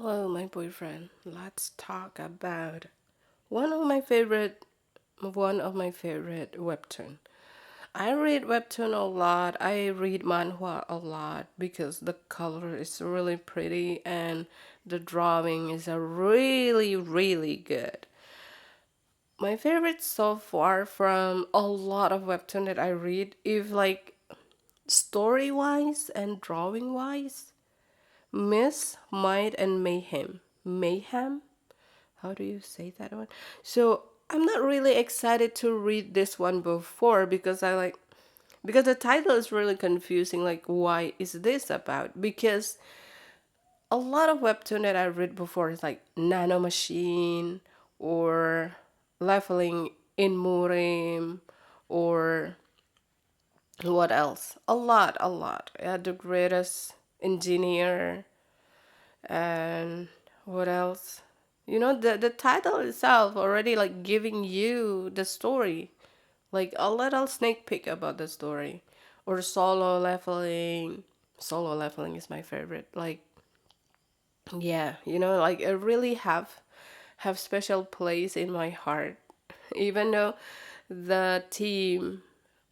Hello, my boyfriend. Let's talk about one of my favorite webtoon. I read webtoon a lot. I read manhwa a lot because the color is really pretty and the drawing is a really good. My favorite so far from a lot of webtoon that I read, if like story wise and drawing wise, Myst, Might, and Mayhem. Mayhem? How do you say that one? So I'm not really excited to read this one before because the title is really confusing. Like, why is this about? Because a lot of webtoon that I read before is like Nano Machine or Leveling in Murim or what else? A lot. Yeah, the greatest engineer and what else? The title itself already like giving you the story, like a little sneak peek about the story. Or solo leveling is my favorite. Like, yeah, like it really have special place in my heart. Even though the team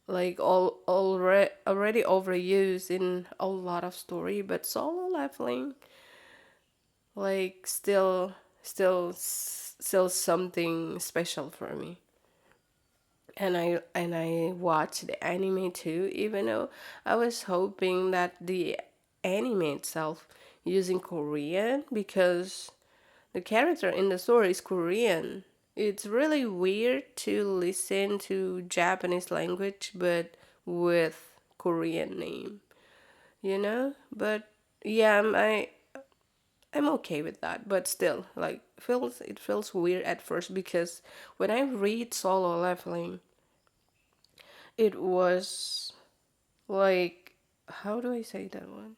like already overused in a lot of story, but solo leveling like still something special for me. And I watched the anime too, even though I was hoping that the anime itself using Korean, because the character in the story is Korean. It's really weird to listen to Japanese language but with Korean name, but yeah, I'm okay with that, but still, like, it feels weird at first because when I read Solo Leveling, it was like, how do I say that one?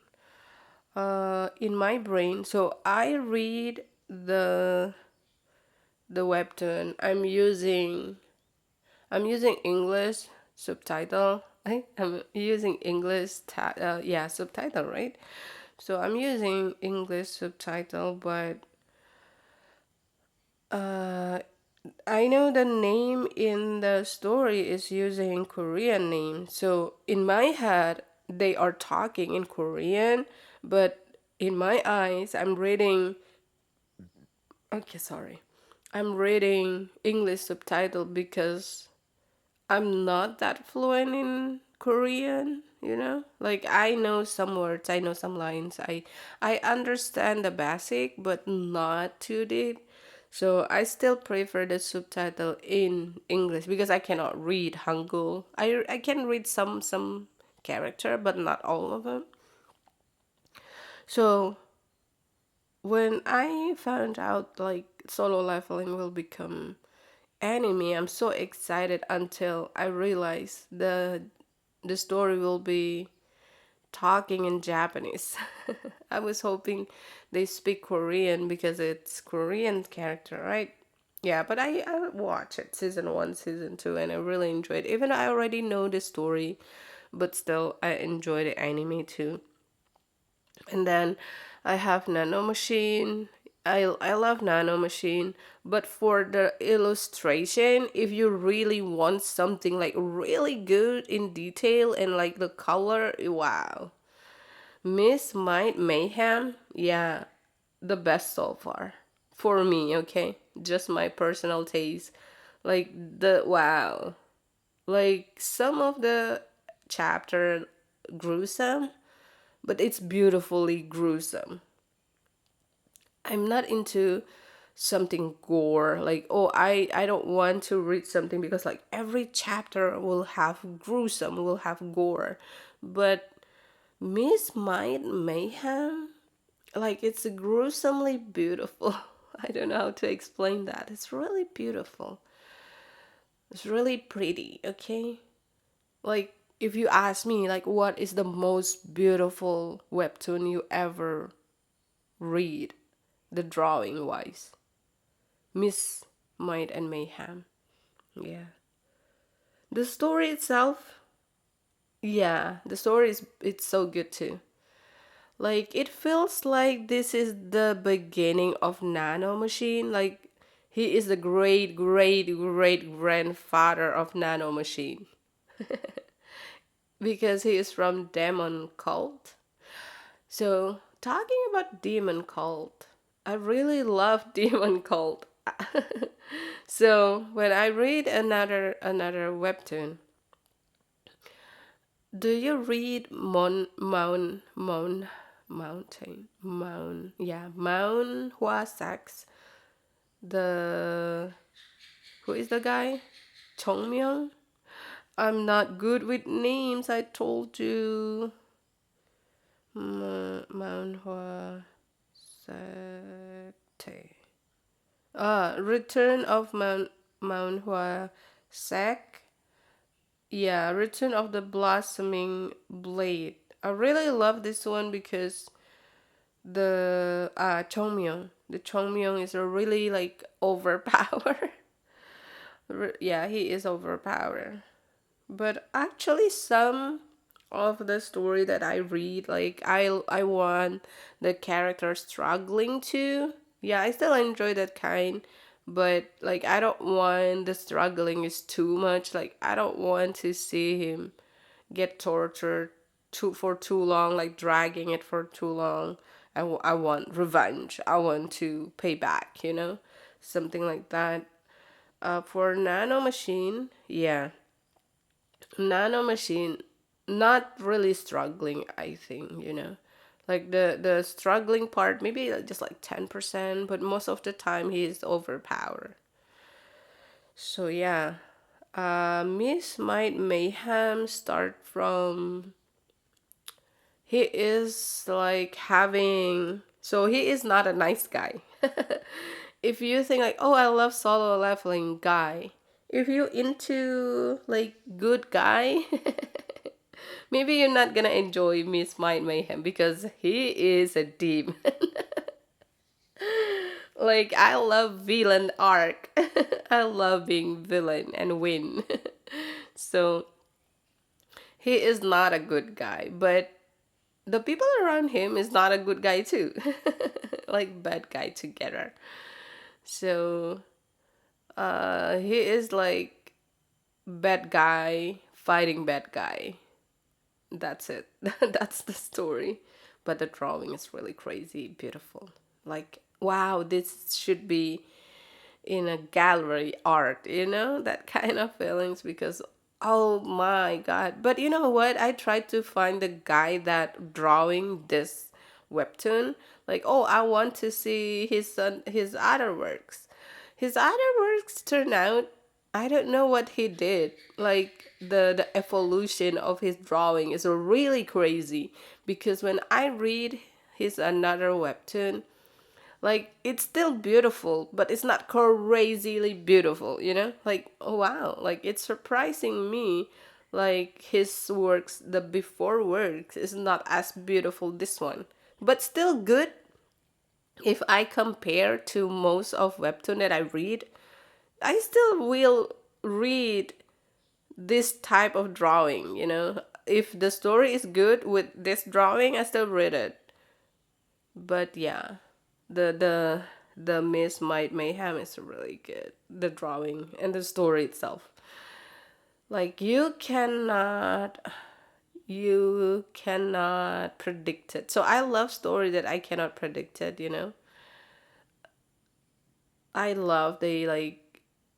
In my brain, so I read the webtoon. I'm using English subtitle. I'm using subtitle, right? So I'm using English subtitle, but uh I know the name in the story is using Korean name. So in my head, they are talking in Korean, but in my eyes, I'm reading. Okay, sorry. I'm reading English subtitle because I'm not that fluent in Korean. Like I know some words, I know some lines. I understand the basic but not too deep. So I still prefer the subtitle in English because I cannot read Hangul. I can read some character but not all of them. So when I found out like solo leveling will become anime, I'm so excited until I realized the story will be talking in Japanese. I was hoping they speak Korean because it's Korean character, right? Yeah, but I watched it season 1, season 2 and I really enjoyed it. Even though I already know the story, but still I enjoy the anime too. And then I have Nano Machine. I love Nano Machine, but for the illustration, if you really want something like really good in detail and like the color, wow. Miss Might Mayhem, yeah, the best so far. For me, okay? Just my personal taste. Like the wow. Like some of the chapter gruesome, but it's beautifully gruesome. I'm not into something gore. Like, oh, I don't want to read something because like every chapter will have gruesome, will have gore. But Miss Might Mayhem, like it's gruesomely beautiful. I don't know how to explain that. It's really beautiful. It's really pretty, okay? Like if you ask me like what is the most beautiful webtoon you ever read, the drawing wise, Miss Might and Mayhem. Yeah. The story itself, yeah, the story is it's so good too. Like it feels like this is the beginning of Nano Machine. Like he is the great great great grandfather of Nano Machine because he is from Demon Cult. So talking about Demon Cult, I really love Demon Cult. So when I read another webtoon, do you read Mount Hua Sax? The who is the guy? Chongmyung? I'm not good with names, I told you. Mount Hua Sakte. Return of Mount Hua Sac. Yeah, Return of the Blossoming Blade. I really love this one because the Chongmyung is a really like overpowered. Yeah, he is overpowered. But actually, some of the story that I read, like I want the character struggling too. Yeah, I still enjoy that kind, but like I don't want the struggling is too much. Like I don't want to see him get tortured for too long, like dragging it for too long. I want revenge. I want to pay back. Something like that. For Nano Machine, yeah, Nano Machine, not really struggling. I think. Like the struggling part, maybe like just like 10%, but most of the time he is overpowered. So yeah, Miss Might Mayhem start from he is like having so he is not a nice guy. If you think like, oh, I love solo leveling guy, if you into like good guy, maybe you're not gonna enjoy Miss Might Mayhem because he is a demon. Like I love villain arc. I love being villain and win. So he is not a good guy, but the people around him is not a good guy too. Like bad guy together. So he is like bad guy fighting bad guy. That's it. That's the story. But the drawing is really crazy, beautiful. Like wow, this should be in a gallery art, that kind of feelings because oh my god. But you know what? I tried to find the guy that drawing this webtoon. Like, oh, I want to see his other works. His other works turn out I don't know what he did. Like the evolution of his drawing is really crazy because when I read his another webtoon, like it's still beautiful, but it's not crazily beautiful. Like oh wow, like it's surprising me. Like his works, the before works, is not as beautiful this one, but still good. If I compare to most of webtoon that I read, I still will read this type of drawing. If the story is good with this drawing, I still read it. But yeah, the Miss Might Mayhem is really good. The drawing and the story itself. Like you cannot predict it. So I love story that I cannot predict it. I love they like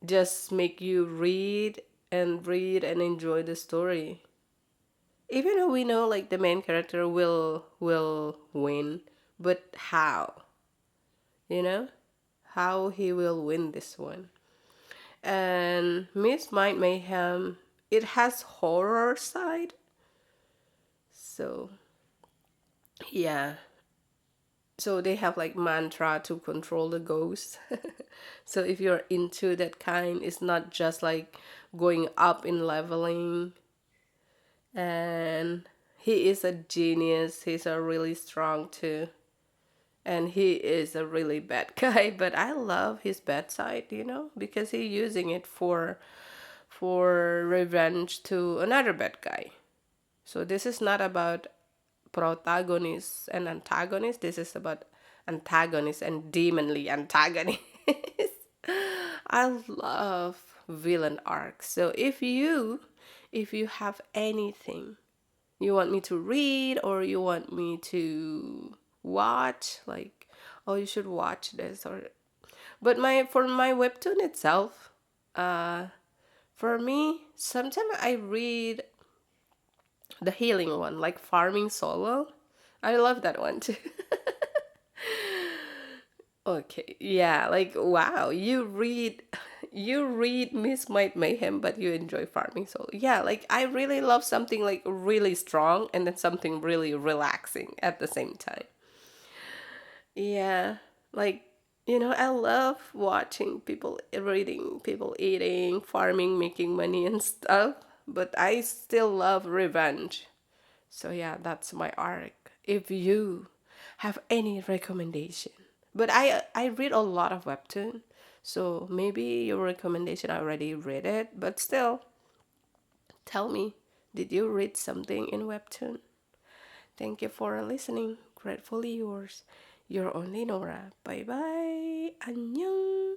just make you read and enjoy the story. Even though we know like the main character will win, but how? You know? How he will win this one. And Miss Might Mayhem, it has horror side. So yeah. So they have like mantra to control the ghost. So if you're into that kind, it's not just like going up in leveling. And he is a genius. He's a really strong too. And he is a really bad guy, but I love his bad side, because he's using it for revenge to another bad guy. So this is not about protagonist and antagonist. This is about antagonist and demonly antagonist. I love villain arcs. So if you have anything you want me to read or you want me to watch, like, oh, you should watch this, or but my webtoon itself, uh for me, sometimes I read the healing one, like Farming Solo. I love that one too. Okay, yeah, like wow, you read Miss Might Mayhem, but you enjoy Farming Solo. Yeah, like I really love something like really strong and then something really relaxing at the same time. Yeah, like I love watching people reading, people eating, farming, making money and stuff. But I still love revenge. So yeah, that's my arc. If you have any recommendation, but I read a lot of webtoon, so maybe your recommendation I already read it. But still, tell me, did you read something in webtoon? Thank you for listening. Gratefully yours. Your only Nora. Bye bye. Annyeong.